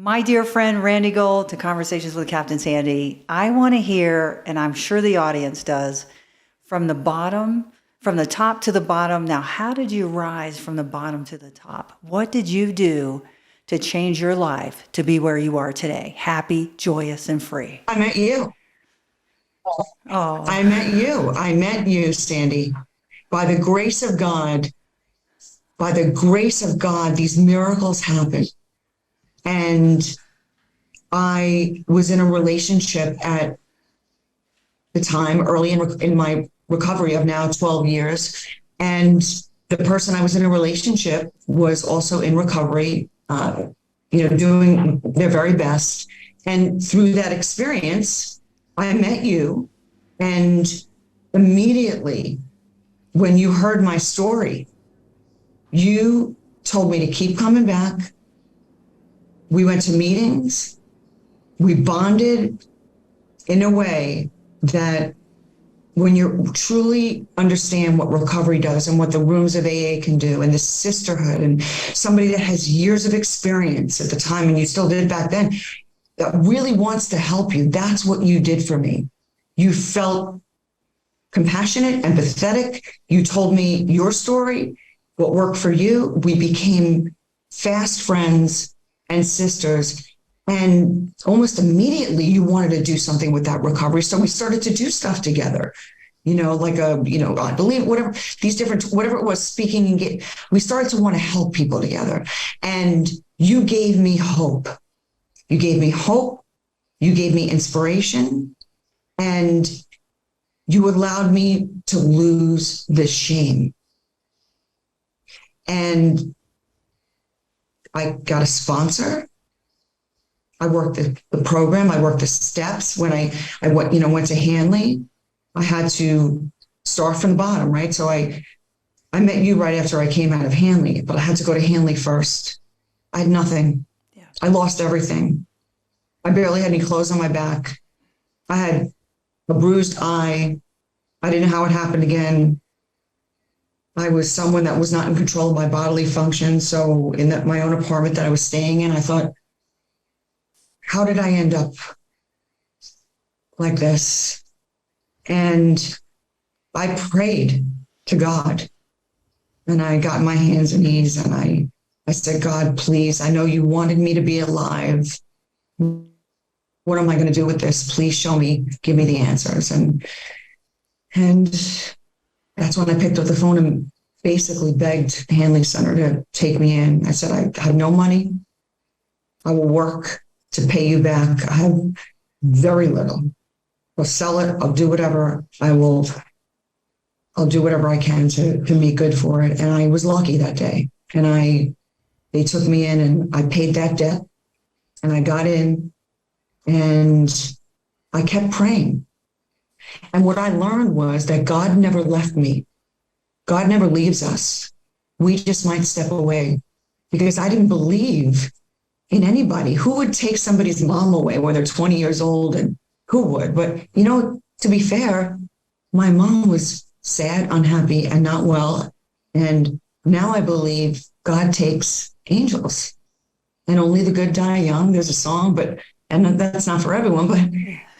My dear friend Randi Gold to Conversations with Captain Sandy. I want to hear, and I'm sure the audience does, from the top to the bottom. Now, how did you rise from the bottom to the top? What did you do to change your life to be where you are today? Happy, joyous, and free. I met you. Oh, I met you. I met you, Sandy. By the grace of God, by the grace of God, these miracles happen. And I was in a relationship at the time, early in my recovery of now 12 years. And the person I was in a relationship was also in recovery, doing their very best. And through that experience, I met you. And immediately, when you heard my story, you told me to keep coming back. We went to meetings. We bonded in a way that when you truly understand what recovery does and what the rooms of AA can do and the sisterhood and somebody that has years of experience at the time, and you still did back then, that really wants to help you. That's what you did for me. You felt compassionate, empathetic. You told me your story, what worked for you. We became fast friends and sisters. And almost immediately you wanted to do something with that recovery. So we started to do stuff together, I believe, whatever, these different, whatever it was, speaking and we started to want to help people together. And you gave me hope. You gave me hope. You gave me inspiration. And you allowed me to lose the shame. And I got a sponsor. I worked the program. I worked the steps. When I went to Hanley, I had to start from the bottom, right? So I met you right after I came out of Hanley, but I had to go to Hanley first. I had nothing. yeah. I lost everything. I barely had any clothes on my back. I had a bruised eye. I didn't know how it happened again. I was someone that was not in control of my bodily function. So in my own apartment that I was staying in, I thought, how did I end up like this? And I prayed to God, and I got my hands and knees, and I said, God, please, I know you wanted me to be alive. What am I going to do with this? Please show me, give me the answers. And that's when I picked up the phone and basically begged Hanley Center to take me in. I said, I have no money. I will work to pay you back. I have very little. I'll sell it. I'll do whatever. I'll do whatever I can to make good for it. And I was lucky that day. And they took me in and I paid that debt, and I got in and I kept praying. And what I learned was that God never left me. God never leaves us. We just might step away, because I didn't believe in anybody. Who would take somebody's mom away when they're 20 years old? And who would? But, to be fair, my mom was sad, unhappy, and not well. And now I believe God takes angels, and only the good die young. There's a song, and that's not for everyone. But,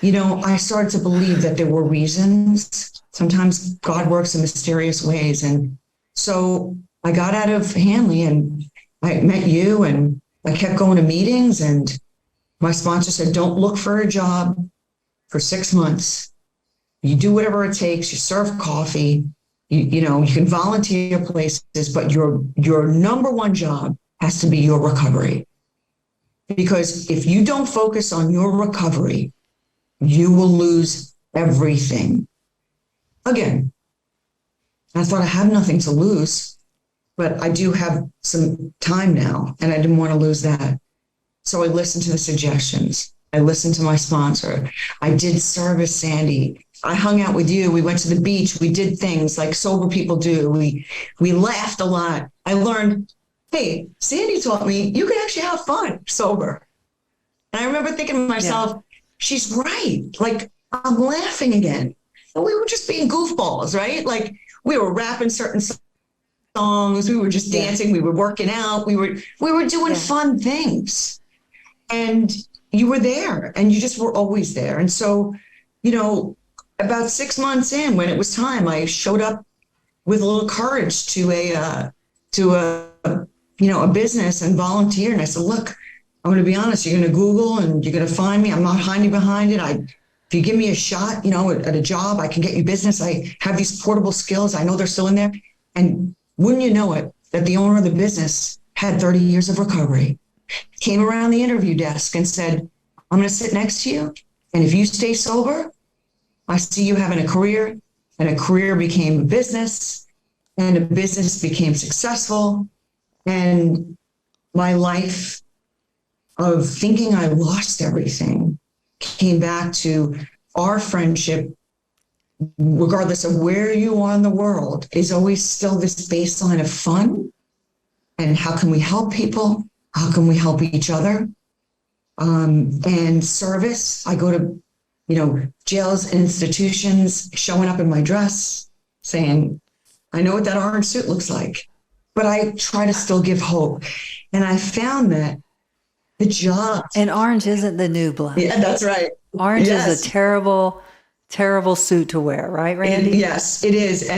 I started to believe that there were reasons. Sometimes God works in mysterious ways. And so I got out of Hanley and I met you, and I kept going to meetings, and my sponsor said, don't look for a job for 6 months. You do whatever it takes. You serve coffee, you can volunteer places, but your number one job has to be your recovery. Because if you don't focus on your recovery, you will lose everything. Again, I thought I have nothing to lose, but I do have some time now, and I didn't want to lose that. So I listened to the suggestions. I listened to my sponsor. I did service, Sandy. I hung out with you. We went to the beach. We did things like sober people do. We laughed a lot. I learned, hey, Sandy taught me you can actually have fun sober. And I remember thinking to myself, she's right. Like, I'm laughing again. And we were just being goofballs, right? Like, we were rapping certain songs. We were just dancing. We were working out. We were doing fun things. And you were there, and you just were always there. And so, about 6 months in, when it was time, I showed up with a little courage to a business and volunteered. And I said, look, I'm going to be honest, you're going to Google and you're going to find me. I'm not hiding behind it. If you give me a shot, at a job, I can get you business. I have these portable skills. I know they're still in there. And wouldn't you know it, that the owner of the business had 30 years of recovery, came around the interview desk and said, I'm going to sit next to you. And if you stay sober, I see you having a career, and a career became a business, and a business became successful. And my life of thinking I lost everything came back to our friendship, regardless of where you are in the world, is always still this baseline of fun. And how can we help people? How can we help each other? And service. I go to, jails and institutions, showing up in my dress, saying, I know what that orange suit looks like, but I try to still give hope. And I found that the job. And orange isn't the new black. Yeah, that's right. Orange is a terrible, terrible suit to wear, right, Randy? Yes, it is.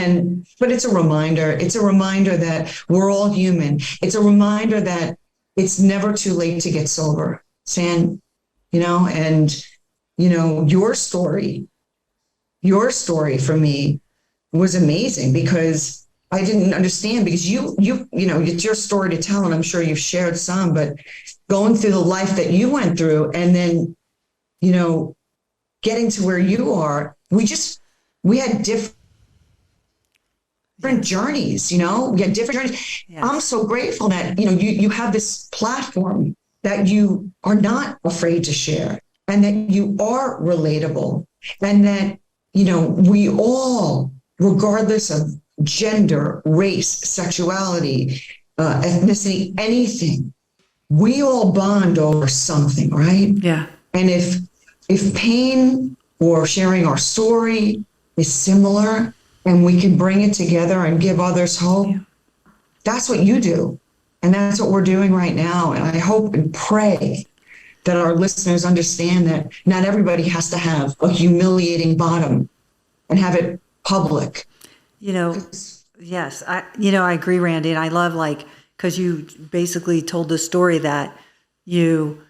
But it's a reminder. It's a reminder that we're all human. It's a reminder that it's never too late to get sober. San, your story for me was amazing, because I didn't understand, because it's your story to tell, and I'm sure you've shared some, but going through the life that you went through, and then, getting to where you are, we had different journeys, we had different journeys. Yes. I'm so grateful that, you have this platform that you are not afraid to share, and that you are relatable, and that, we all, regardless of gender, race, sexuality, ethnicity, anything, we all bond over something, right? Yeah. And if pain or sharing our story is similar, and we can bring it together and give others hope, that's what you do. And that's what we're doing right now. And I hope and pray that our listeners understand that not everybody has to have a humiliating bottom and have it public. Yes, I agree, Randy. And I love, because you basically told the story that you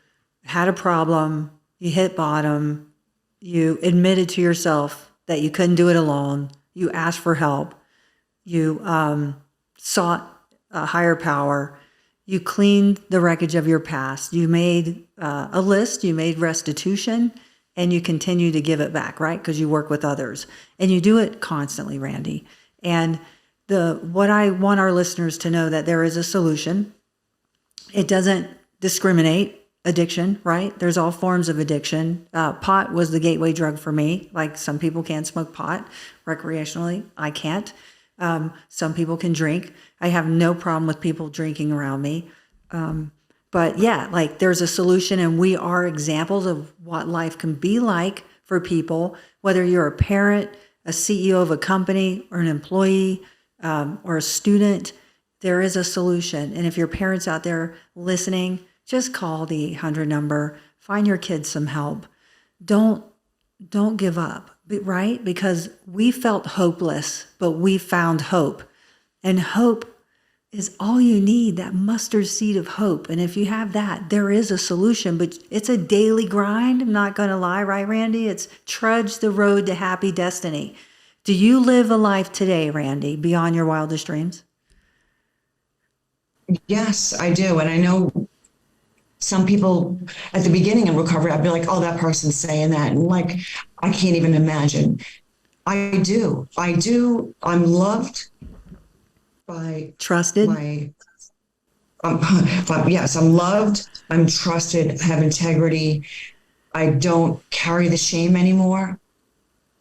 had a problem, you hit bottom, you admitted to yourself that you couldn't do it alone, you asked for help, you sought a higher power, you cleaned the wreckage of your past, you made a list, you made restitution, and you continue to give it back, right? Because you work with others, and you do it constantly, Randy. And what I want our listeners to know, that there is a solution. It doesn't discriminate addiction, right? There's all forms of addiction. Pot was the gateway drug for me. Like, some people can't smoke pot recreationally. I can't. Some people can drink. I have no problem with people drinking around me. But yeah, there's a solution, and we are examples of what life can be like for people, whether you're a parent, a CEO of a company, or an employee, or a student. There is a solution. And if your parents out there listening, just call the 800 number, find your kids some help. Don't give up, right? Because we felt hopeless, but we found hope. And hope is all you need, that mustard seed of hope. And if you have that, there is a solution, but it's a daily grind. I'm not going to lie, right, Randy? It's trudge the road to happy destiny. Do you live a life today, Randy, beyond your wildest dreams? Yes, I do. And I know some people at the beginning of recovery, I'd be like, oh, that person's saying that. And I can't even imagine. I do. I'm loved by. Trusted? Yes, I'm loved. I'm trusted. I have integrity. I don't carry the shame anymore.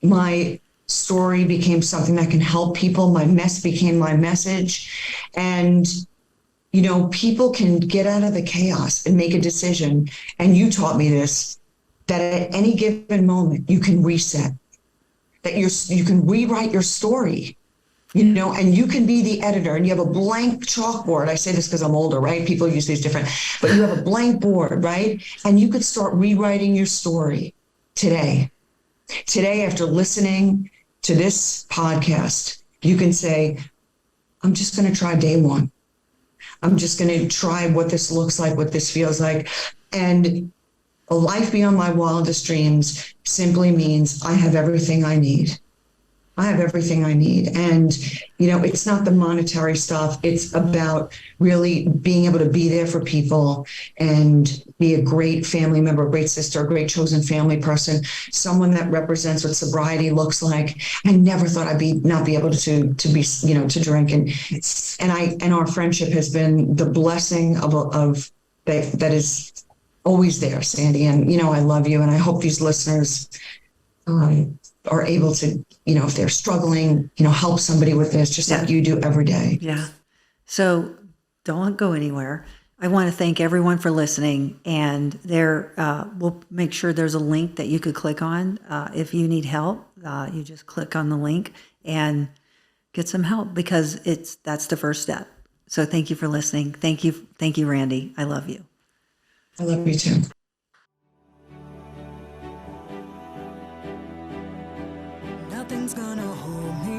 My story became something that can help people. My mess became my message. And people can get out of the chaos and make a decision. And you taught me this, that at any given moment, you can reset, that you can rewrite your story. And you can be the editor and you have a blank chalkboard. I say this because I'm older, right? People use these different, but you have a blank board, right? And you could start rewriting your story today. Today, after listening to this podcast, you can say, I'm just going to try day one. I'm just going to try what this looks like, what this feels like. And a life beyond my wildest dreams simply means I have everything I need. I have everything I need. And, it's not the monetary stuff. It's about really being able to be there for people and be a great family member, a great sister, a great chosen family person, someone that represents what sobriety looks like. I never thought I'd not be able to be, to drink. And our friendship has been the blessing of that is always there, Sandy. And, I love you. And I hope these listeners, are able to, if they're struggling, help somebody with this, just like you do every day. Yeah. So don't go anywhere. I want to thank everyone for listening. And we'll make sure there's a link that you could click on. If you need help, you just click on the link and get some help, because that's the first step. So thank you for listening. Thank you. Thank you, Randi. I love you. I love you too. Nothing's gonna hold me